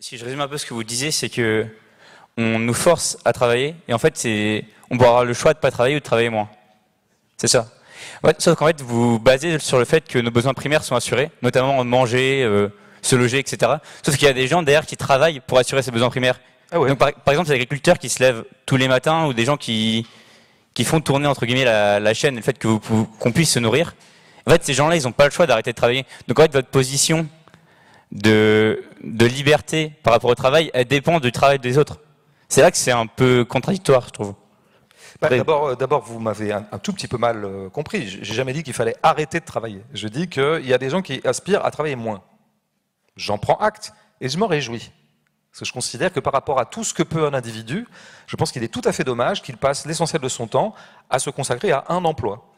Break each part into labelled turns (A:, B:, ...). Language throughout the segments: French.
A: Si je résume un peu ce que vous disiez, c'est que on nous force à travailler et en fait on peut avoir le choix de pas travailler ou de travailler moins. C'est ça. Ouais, sauf qu'en fait vous vous basez sur le fait que nos besoins primaires sont assurés, notamment manger, se loger, etc. Sauf qu'il y a des gens derrière qui travaillent pour assurer ces besoins primaires.
B: Ah ouais.
A: Donc par exemple, des agriculteurs qui se lèvent tous les matins ou des gens qui font tourner entre guillemets la chaîne, le fait que qu'on puisse se nourrir. En fait, ces gens-là, ils n'ont pas le choix d'arrêter de travailler. Donc en fait, votre position de liberté par rapport au travail, elle dépend du travail des autres. C'est là que c'est un peu contradictoire, je trouve.
B: Bah, d'abord, vous m'avez un tout petit peu mal compris. J'ai jamais dit qu'il fallait arrêter de travailler. Je dis qu'il y a des gens qui aspirent à travailler moins. J'en prends acte et je m'en réjouis. Parce que je considère que par rapport à tout ce que peut un individu, je pense qu'il est tout à fait dommage qu'il passe l'essentiel de son temps à se consacrer à un emploi.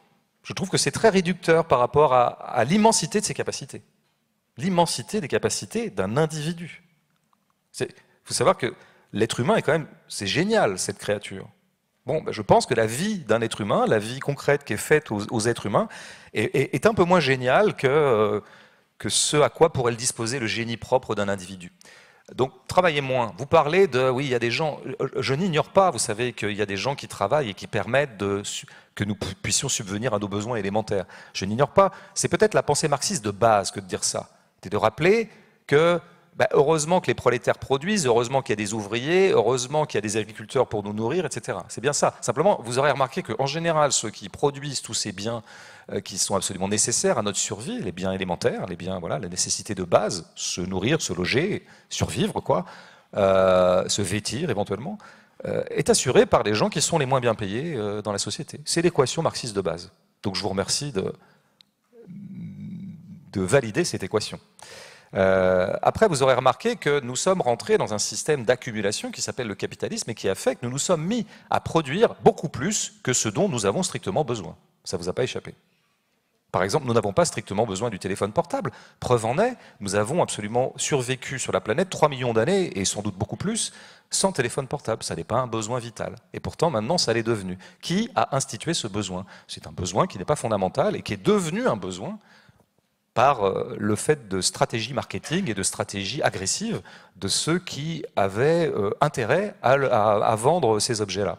B: Je trouve que c'est très réducteur par rapport à l'immensité de ses capacités. L'immensité des capacités d'un individu. Il faut savoir que l'être humain est quand même, c'est génial cette créature. Bon, ben je pense que la vie d'un être humain, la vie concrète qui est faite aux êtres humains, est un peu moins géniale que ce à quoi pourrait le disposer le génie propre d'un individu. Donc, travaillez moins. Vous parlez de, oui, il y a des gens, je n'ignore pas, vous savez qu'il y a des gens qui travaillent et qui permettent que nous puissions subvenir à nos besoins élémentaires. Je n'ignore pas, c'est peut-être la pensée marxiste de base que de dire ça. C'est de rappeler que, heureusement que les prolétaires produisent, heureusement qu'il y a des ouvriers, heureusement qu'il y a des agriculteurs pour nous nourrir, etc. C'est bien ça. Simplement, vous aurez remarqué qu'en général, ceux qui produisent tous ces biens qui sont absolument nécessaires à notre survie, les biens élémentaires, les biens, voilà, la nécessité de base, se nourrir, se loger, survivre, quoi, se vêtir éventuellement, est assuré par les gens qui sont les moins bien payés dans la société. C'est l'équation marxiste de base. Donc je vous remercie de valider cette équation. Après, vous aurez remarqué que nous sommes rentrés dans un système d'accumulation qui s'appelle le capitalisme et qui a fait que nous nous sommes mis à produire beaucoup plus que ce dont nous avons strictement besoin. Ça ne vous a pas échappé. Par exemple, nous n'avons pas strictement besoin du téléphone portable. Preuve en est, nous avons absolument survécu sur la planète 3 millions d'années, et sans doute beaucoup plus, sans téléphone portable. Ça n'est pas un besoin vital. Et pourtant, maintenant, ça l'est devenu. Qui a institué ce besoin? C'est un besoin qui n'est pas fondamental et qui est devenu un besoin par le fait de stratégie marketing et de stratégie agressive de ceux qui avaient intérêt à vendre ces objets-là.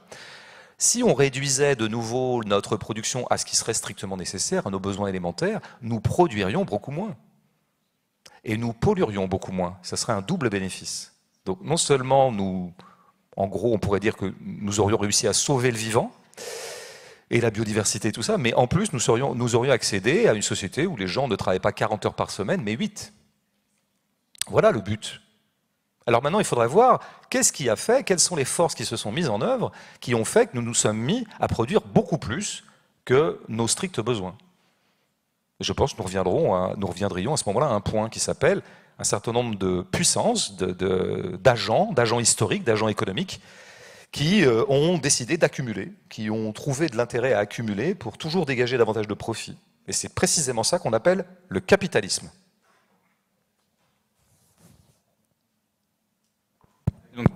B: Si on réduisait de nouveau notre production à ce qui serait strictement nécessaire, à nos besoins élémentaires, nous produirions beaucoup moins. Et nous polluerions beaucoup moins. Ça serait un double bénéfice. Donc non seulement en gros, on pourrait dire que nous aurions réussi à sauver le vivant, et la biodiversité et tout ça, mais en plus, nous aurions accédé à une société où les gens ne travaillent pas 40 heures par semaine, mais 8. Voilà le but. Alors maintenant, il faudrait voir qu'est-ce qui a fait, quelles sont les forces qui se sont mises en œuvre, qui ont fait que nous nous sommes mis à produire beaucoup plus que nos stricts besoins. Je pense que nous reviendrions à ce moment-là à un point qui s'appelle un certain nombre de puissances, d'agents historiques, d'agents économiques, qui ont décidé d'accumuler, qui ont trouvé de l'intérêt à accumuler pour toujours dégager davantage de profits. Et c'est précisément ça qu'on appelle le capitalisme.
A: Donc,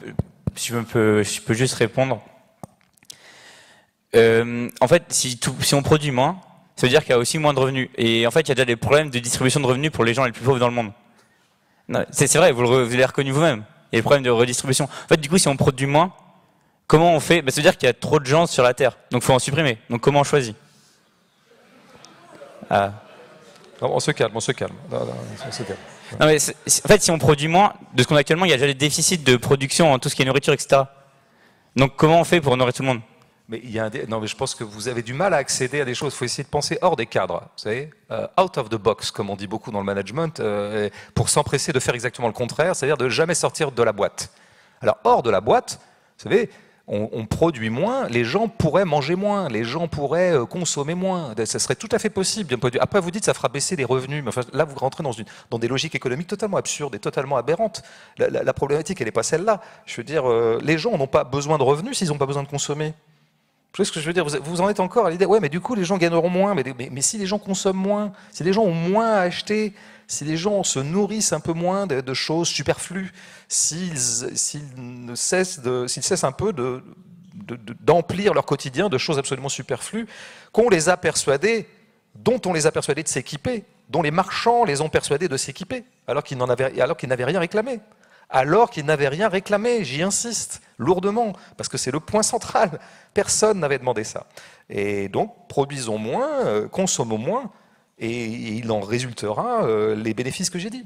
A: si je peux juste répondre. En fait, si on produit moins, ça veut dire qu'il y a aussi moins de revenus. Et en fait, il y a déjà des problèmes de distribution de revenus pour les gens les plus pauvres dans le monde. C'est vrai, vous l'avez reconnu vous-même. Il y a des problèmes de redistribution. En fait, du coup, si on produit moins, comment on fait? Ça veut dire qu'il y a trop de gens sur la Terre. Donc, il faut en supprimer. Donc, comment on choisit?
B: Non, on se calme, on se calme. On se calme.
A: Non, mais en fait, si on produit moins, de ce qu'on a actuellement, il y a déjà des déficits de production en tout ce qui est nourriture, etc. Donc comment on fait pour nourrir tout le monde?
B: Mais non, mais je pense que vous avez du mal à accéder à des choses. Il faut essayer de penser hors des cadres, vous savez, out of the box, comme on dit beaucoup dans le management, pour s'empresser de faire exactement le contraire, c'est-à-dire de jamais sortir de la boîte. Alors hors de la boîte, vous savez, on produit moins, les gens pourraient manger moins, les gens pourraient consommer moins. Ça serait tout à fait possible. Après, vous dites que ça fera baisser les revenus. Mais enfin, là, vous rentrez dans des logiques économiques totalement absurdes et totalement aberrantes. La problématique, elle n'est pas celle-là. Je veux dire, les gens n'ont pas besoin de revenus s'ils n'ont pas besoin de consommer. Vous voyez ce que je veux dire? Vous en êtes encore à l'idée, ouais, mais du coup, les gens gagneront moins. Mais si les gens consomment moins, si les gens ont moins à acheter, si les gens se nourrissent un peu moins de choses superflues, s'ils cessent un peu d'emplir leur quotidien de choses absolument superflues, dont on les a persuadés de s'équiper, dont les marchands les ont persuadés de s'équiper, alors qu'ils n'avaient rien réclamé, alors qu'ils n'avaient rien réclamé. J'y insiste lourdement, parce que c'est le point central. Personne n'avait demandé ça. Et donc, produisons moins, consommons moins, et il en résultera les bénéfices que j'ai dit.